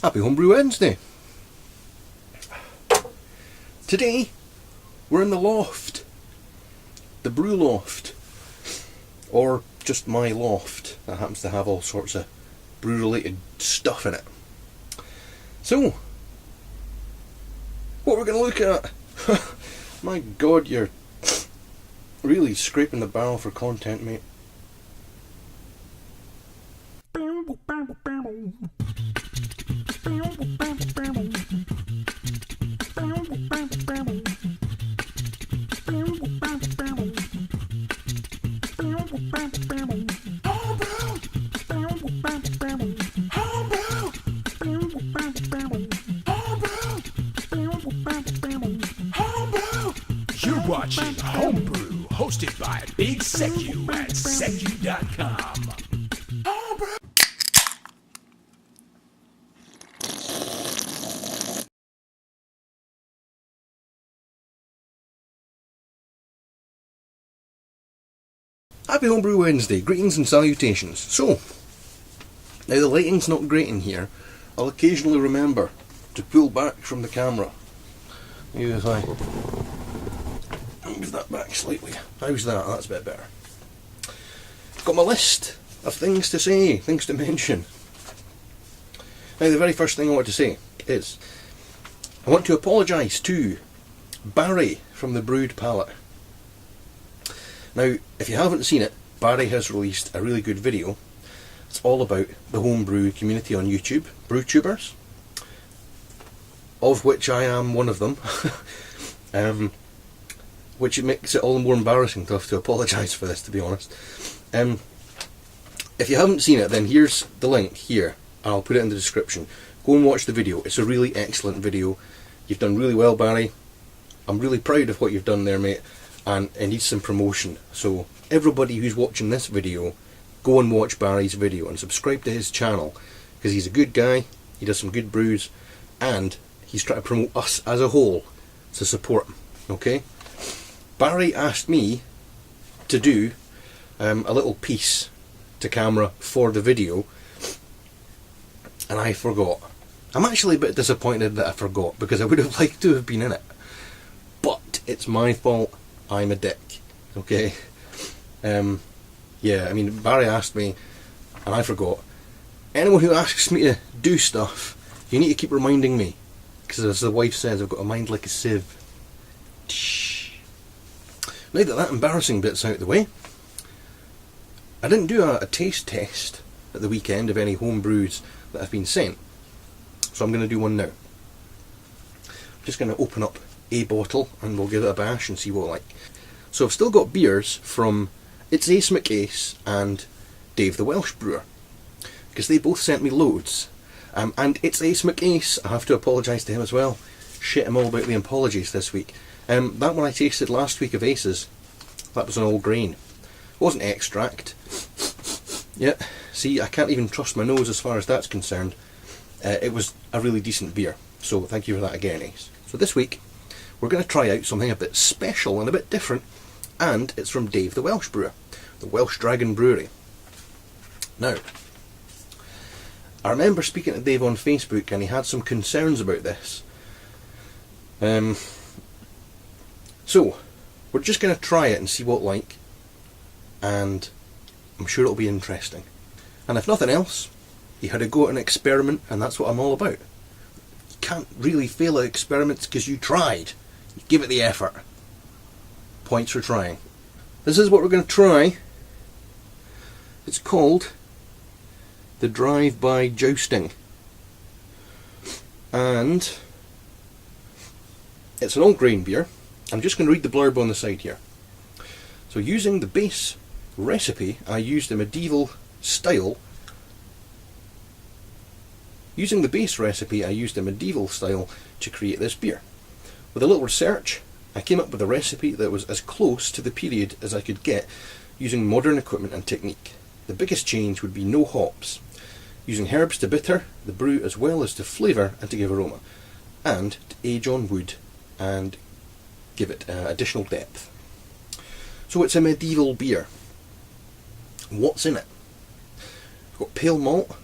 Happy Homebrew Wednesday. Today we're in the loft, the brew loft, or just my loft that happens to have all sorts of brew related stuff in it. So what we're going to look at, my god, you're really scraping the barrel for content, mate. You're watching Homebrew, hosted by Big Secu at secu.com. Happy Homebrew Wednesday, greetings and salutations. So, now the lighting's not great in here. I'll occasionally remember to pull back from the camera. Maybe if I move that back slightly. How's that? That's a bit better. Got my list of things to say, things to mention. Now the very first thing I want to say is I want to apologise to Barry from The Brewed Palate. Now, if you haven't seen it, Barry has released a really good video. It's all about the homebrew community on YouTube, brewtubers, of which I am one of them, which makes it all the more embarrassing to have to apologise for this, to be honest. If you haven't seen it, then here's the link here. I'll put it in the description. Go and watch the video. It's a really excellent video. You've done really well, Barry. I'm really proud of what you've done there, mate. And it needs some promotion. So everybody who's watching this video, go and watch Barry's video and subscribe to his channel, because he's a good guy, he does some good brews, and he's trying to promote us as a whole to support him. Okay? Barry asked me to do a little piece to camera for the video, and I forgot. I'm actually a bit disappointed that I forgot, because I would have liked to have been in it. But it's my fault. I'm a dick, okay? Yeah, I mean, Barry asked me, and I forgot. Anyone who asks me to do stuff, you need to keep reminding me, because as the wife says, I've got a mind like a sieve. Now that embarrassing bit's out of the way, I didn't do a taste test at the weekend of any home brews that have been sent, so I'm going to do one now. I'm just going to open up a bottle and we'll give it a bash and see what I like. So I've still got beers from It's Ace McAce and Dave the Welsh Brewer, because they both sent me loads. And It's Ace McAce, I have to apologise to him as well. Shit him all about the apologies this week. That one I tasted last week of Ace's, that was an all grain. It wasn't extract. Yeah, see, I can't even trust my nose as far as that's concerned. It was a really decent beer, so thank you for that again, Ace. So this week we're going to try out something a bit special and a bit different, and it's from Dave the Welsh Brewer, the Welsh Dragon Brewery. Now, I remember speaking to Dave on Facebook and he had some concerns about this. So, we're just going to try it and see what like, and I'm sure it'll be interesting. And if nothing else, you had to go at an experiment, and that's what I'm all about. You can't really fail at experiments because you tried. You give it the effort. Points for trying. This is what we're going to try. It's called the Drive-By Jousting. And it's an all grain beer. I'm just going to read the blurb on the side here. So using the base recipe, I used a medieval style. Using the base recipe, I used a medieval style to create this beer. With a little research, I came up with a recipe that was as close to the period as I could get using modern equipment and technique. The biggest change would be no hops, using herbs to bitter the brew as well as to flavour and to give aroma, and to age on wood and give it additional depth. So it's a medieval beer. What's in it? We've got pale malt,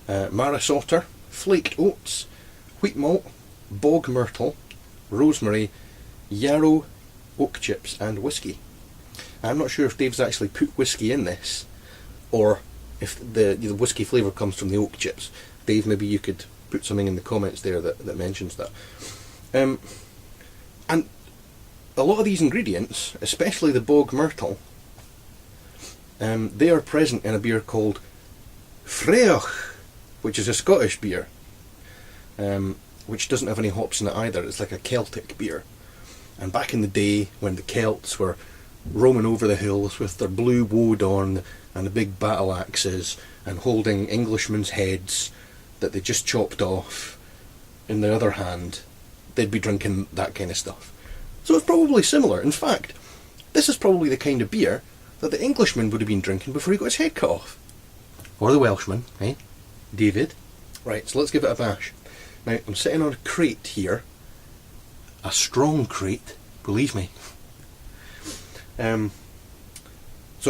Maris Otter, flaked oats, wheat malt, bog myrtle, rosemary, yarrow, oak chips and whiskey. I'm not sure if Dave's actually put whiskey in this, or if the whiskey flavour comes from the oak chips. Dave, maybe you could put something in the comments there that mentions that. And a lot of these ingredients, especially the bog myrtle, they are present in a beer called Freoch, which is a Scottish beer, which doesn't have any hops in it either. It's like a Celtic beer. And back in the day, when the Celts were roaming over the hills with their blue woad on and the big battle axes and holding Englishmen's heads that they just chopped off in the other hand, they'd be drinking that kind of stuff. So it's probably similar. In fact, this is probably the kind of beer that the Englishman would have been drinking before he got his head cut off. Or the Welshman, eh? David? Right, so let's give it a bash. Now, I'm sitting on a crate here. A strong crate, believe me. So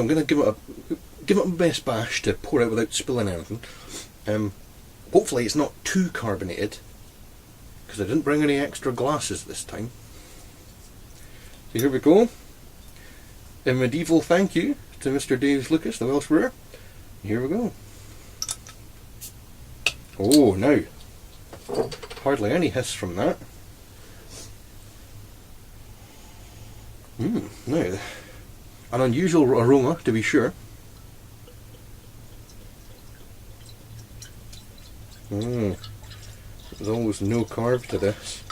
I'm going to give it my best bash to pour out without spilling anything. Hopefully it's not too carbonated, because I didn't bring any extra glasses this time. So here we go. A medieval thank you to Mr. Dave Lucas, the Welsh brewer. Here we go. Oh, now, hardly any hiss from that. Now, an unusual aroma, to be sure. There's almost no carb to this.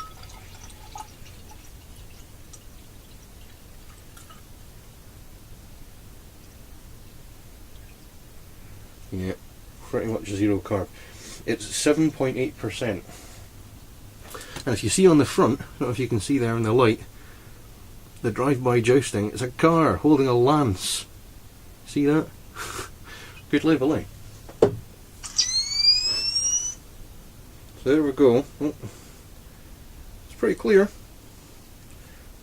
Yeah, pretty much zero carb. It's 7.8%. And if you see on the front, I don't know if you can see there in the light, the drive-by jousting, it's a car holding a lance. See that? Good level, eh? So there we go. Oh, it's pretty clear.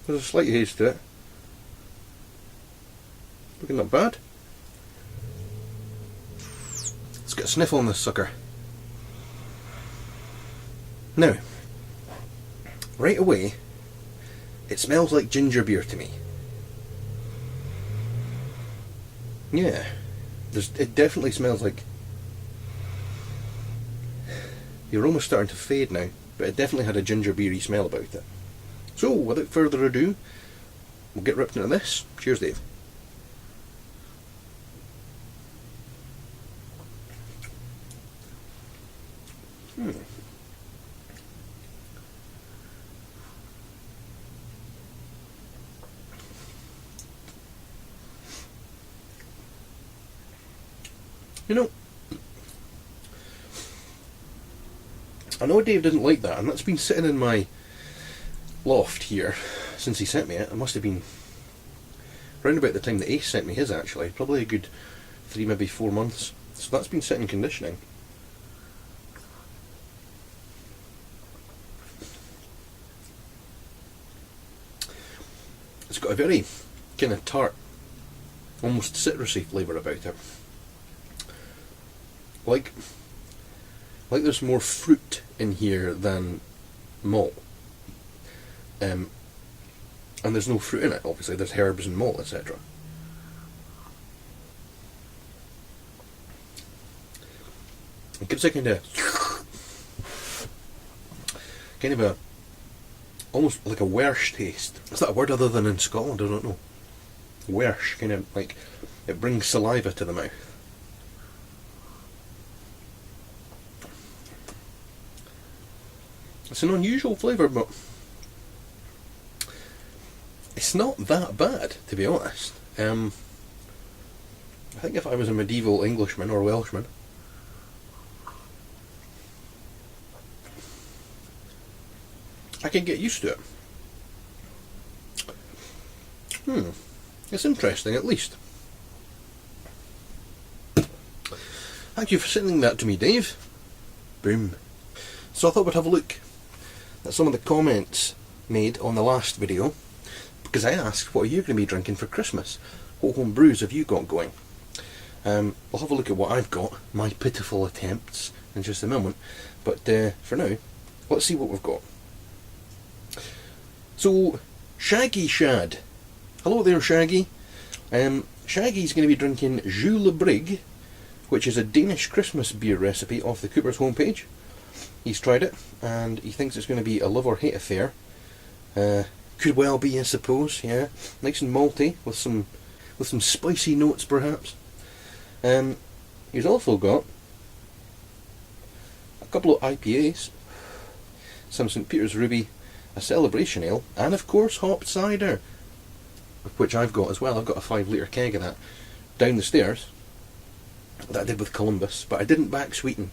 There's a slight haze to it. Looking not bad. Let's get a sniff on this sucker. Now, right away, it smells like ginger beer to me. Yeah, it definitely smells like... The aroma's starting to fade now, but it definitely had a ginger beery smell about it. So, without further ado, we'll get ripped into this. Cheers, Dave. You know, I know Dave didn't like that, and that's been sitting in my loft here since he sent me it. It must have been round about the time that Ace sent me his, actually. Probably a good 3, maybe 4 months. So that's been sitting conditioning. It's got a very kind of tart, almost citrusy flavour about it. Like there's more fruit in here than malt. And there's no fruit in it, obviously. There's herbs and malt, etc. It gives a kind of a almost like a wersh taste. Is that a word other than in Scotland? I don't know. Wersh, kind of like it brings saliva to the mouth. It's an unusual flavour, but it's not that bad, to be honest. I think if I was a medieval Englishman or Welshman, I could get used to it. It's interesting, at least. Thank you for sending that to me, Dave. Boom. So I thought we'd have a look at some of the comments made on the last video, because I asked, what are you going to be drinking for Christmas? What home brews have you got going? We'll have a look at what I've got, my pitiful attempts, in just a moment. But for now, let's see what we've got. So, Shaggy Shad. Hello there, Shaggy. Shaggy's going to be drinking Jule Brig, which is a Danish Christmas beer recipe off the Cooper's homepage. He's tried it, and he thinks it's going to be a love or hate affair. Could well be, I suppose, yeah. Nice and malty, with some spicy notes, perhaps. He's also got a couple of IPAs, some St. Peter's Ruby, a Celebration Ale, and of course hopped cider, which I've got as well. I've got a 5 litre keg of that down the stairs that I did with Columbus, but I didn't back sweeten.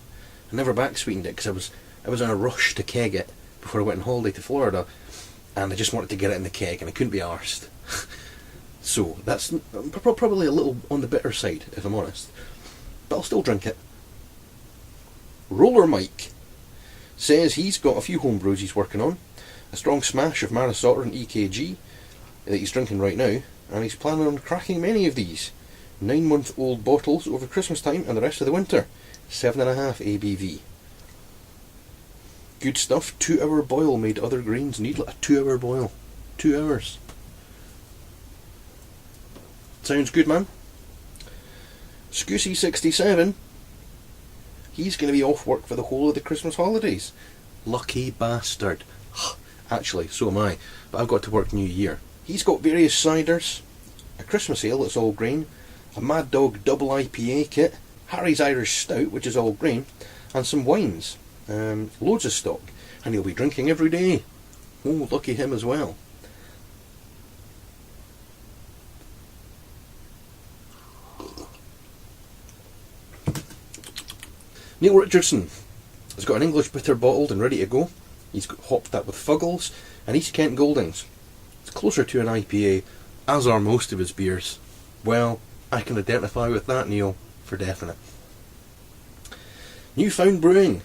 I never back sweetened it because I was in a rush to keg it before I went on holiday to Florida, and I just wanted to get it in the keg and I couldn't be arsed. So that's probably a little on the bitter side, if I'm honest, but I'll still drink it. Roller Mike says he's got a few homebrews he's working on, a strong smash of Maris Otter and EKG that he's drinking right now, and he's planning on cracking many of these 9-month-old bottles over Christmas time and the rest of the winter. 7.5 ABV. Good stuff. 2-hour boil made other grains need a 2-hour boil. 2 hours. Sounds good, man. Scoosy67. He's going to be off work for the whole of the Christmas holidays. Lucky bastard. Actually, so am I, but I've got to work New Year. He's got various ciders, a Christmas ale that's all grain, a Mad Dog double IPA kit, Harry's Irish Stout, which is all grain, and some wines. Loads of stock, and he'll be drinking every day. Oh, lucky him as well. Neil Richardson has got an English bitter bottled and ready to go. He's hopped that with Fuggles and East Kent Goldings. It's closer to an IPA, as are most of his beers. Well, I can identify with that, Neil, for definite. Newfound Brewing.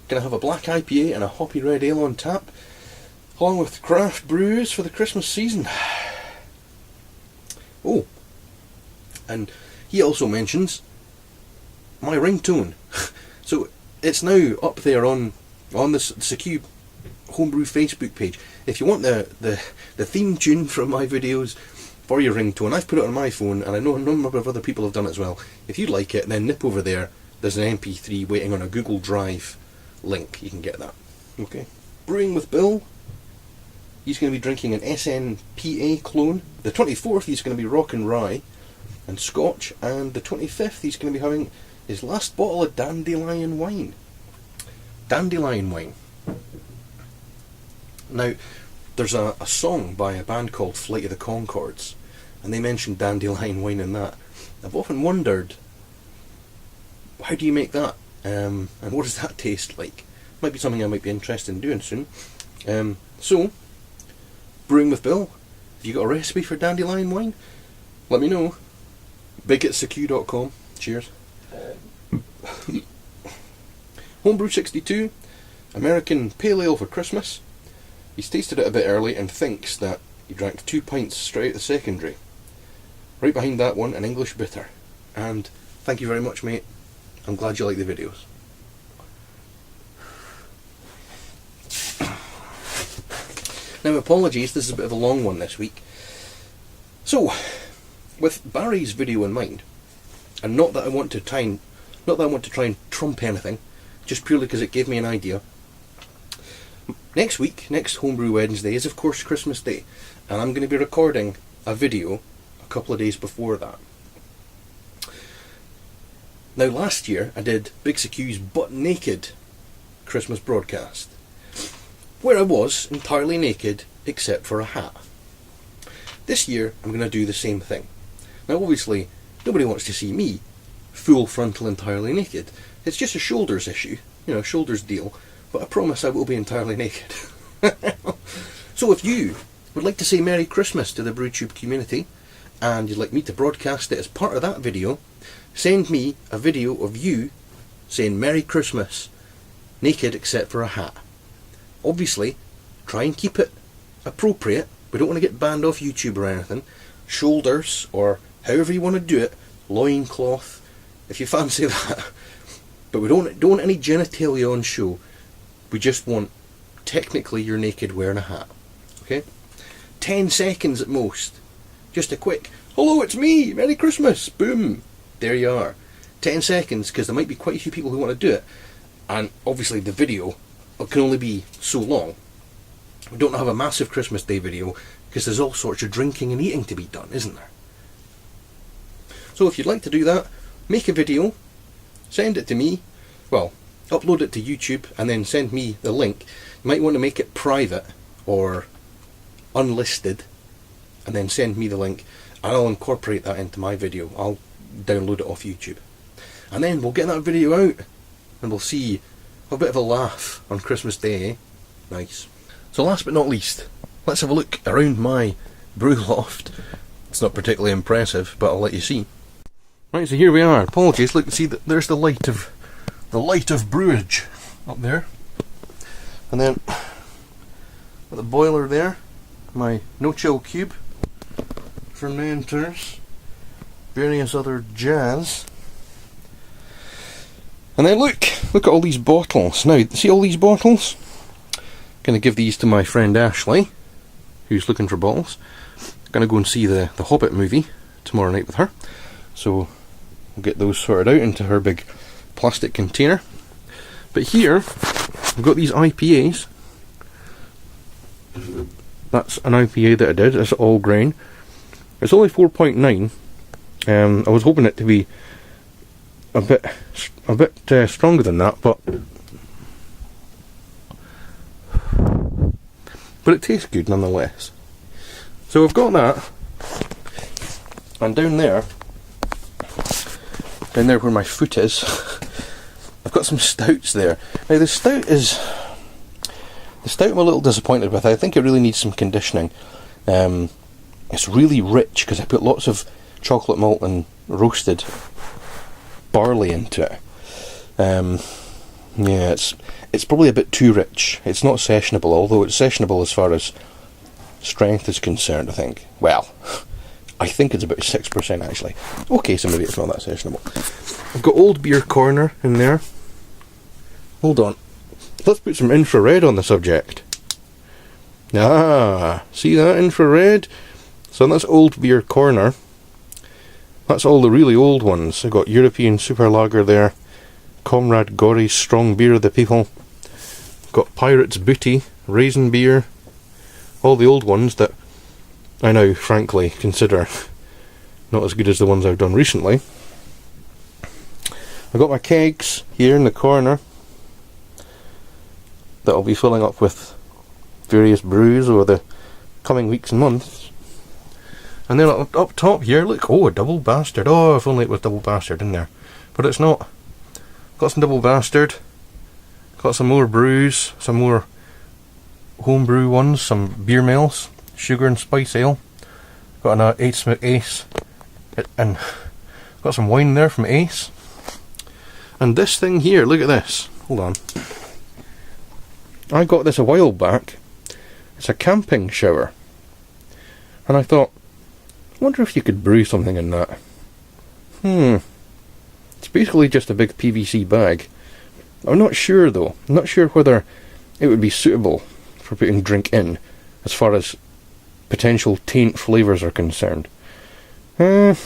Gonna have a black IPA and a hoppy red ale on tap, along with craft brews for the Christmas season. Oh, and he also mentions my ringtone. So it's now up there on the SeQ Homebrew Facebook page. If you want the theme tune from my videos for your ringtone, I've put it on my phone, and I know a number of other people have done it as well. If you like it, then nip over there. There's an MP3 waiting on a Google Drive link. You can get that. Okay. Brewing with Bill. He's going to be drinking an SNPA clone. The 24th he's going to be rocking rye and Scotch, and the 25th he's going to be having his last bottle of Dandelion wine. Dandelion wine. Now, there's a song by a band called Flight of the Conchords, and they mentioned Dandelion wine in that. I've often wondered, how do you make that? And what does that taste like? Might be something I might be interested in doing soon. So, Brewing with Bill, have you got a recipe for Dandelion wine? Let me know. big@seq.com. Cheers. Homebrew 62, American Pale Ale for Christmas. He's tasted it a bit early and thinks that he drank 2 pints straight out the secondary. Right behind that one, an English bitter. And thank you very much, mate. I'm glad you like the videos. Now, apologies, this is a bit of a long one this week. So, with Barry's video in mind, and not that I want to try and trump anything, just purely because it gave me an idea. Next week, next Homebrew Wednesday, is of course Christmas Day, and I'm going to be recording a video a couple of days before that. Now, last year I did Big SeQ's Butt Naked Christmas broadcast, where I was entirely naked except for a hat. This year I'm going to do the same thing. Now, obviously, nobody wants to see me full frontal entirely naked. It's just a shoulders issue, shoulders deal, but I promise I will be entirely naked. So if you would like to say Merry Christmas to the BrewTube community, and you'd like me to broadcast it as part of that video, send me a video of you saying Merry Christmas, naked except for a hat. Obviously, try and keep it appropriate. We don't want to get banned off YouTube or anything. Shoulders, or however you want to do it, loincloth, if you fancy that. But we don't want any genitalia on show. We just want, technically, you're naked wearing a hat. Okay? 10 seconds at most. Just a quick, hello, it's me, Merry Christmas, boom. There you are. 10 seconds, because there might be quite a few people who want to do it. And obviously the video can only be so long. We don't have a massive Christmas Day video, because there's all sorts of drinking and eating to be done, isn't there? So if you'd like to do that, make a video, send it to me, well, upload it to YouTube, and then send me the link. You might want to make it private, or unlisted, and then send me the link, and I'll incorporate that into my video. I'll download it off YouTube. And then we'll get that video out, and we'll see a bit of a laugh on Christmas Day, eh? Nice. So last but not least, let's have a look around my brew loft. It's not particularly impressive, but I'll let you see. Right, so here we are. Apologies, look, see, there's the light of brewage up there. And then, got the boiler there, my no-chill cube, fermenters, various other jazz. And then look at all these bottles. Now, see all these bottles? Going to give these to my friend Ashley, who's looking for bottles. Going to go and see the Hobbit movie tomorrow night with her. So we'll get those sorted out into her big plastic container. But here, I've got these IPAs. That's an IPA that I did. It's all grain. It's only 4.9. I was hoping it to be a bit stronger than that, but it tastes good nonetheless. So I've got that, and down there where my foot is, I've got some stouts there. Now the stout I'm a little disappointed with. I think it really needs some conditioning. It's really rich because I put lots of chocolate malt and roasted barley into it. Yeah, it's probably a bit too rich. It's not sessionable, although it's sessionable as far as strength is concerned, I think. Well, I think it's about 6% actually. Okay, so maybe it's not that sessionable. I've got Old Beer Corner in there. Hold on. Let's put some infrared on the subject. Ah, see that infrared? So that's Old Beer Corner. That's all the really old ones. I've got European Super Lager there. Comrade Gory's Strong Beer of the People. Got Pirate's Booty, Raisin Beer. All the old ones that I now frankly consider not as good as the ones I've done recently. I've got my kegs here in the corner that I'll be filling up with various brews over the coming weeks and months. And then up top here, look, oh, a Double Bastard. Oh, if only it was Double Bastard in there. But it's not. Got some Double Bastard. Got some more brews, some more homebrew ones, some beer males, sugar and spice ale. Got an Ace, and got some wine there from Ace. And this thing here, look at this. Hold on. I got this a while back. It's a camping shower. And I thought, I wonder if you could brew something in that. It's basically just a big PVC bag. I'm not sure though. I'm not sure whether it would be suitable for putting drink in, as far as potential taint flavours are concerned. You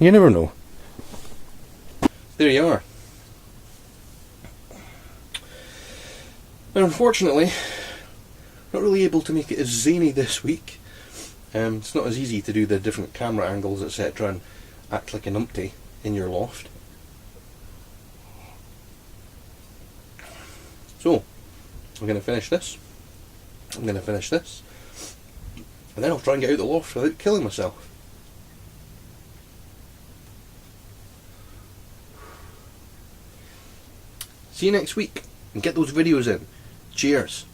never know. There you are. Now, unfortunately, not really able to make it as zany this week. It's not as easy to do the different camera angles, etc., and act like a numpty in your loft. So, I'm going to finish this. I'm going to finish this. And then I'll try and get out the loft without killing myself. See you next week, and get those videos in. Cheers.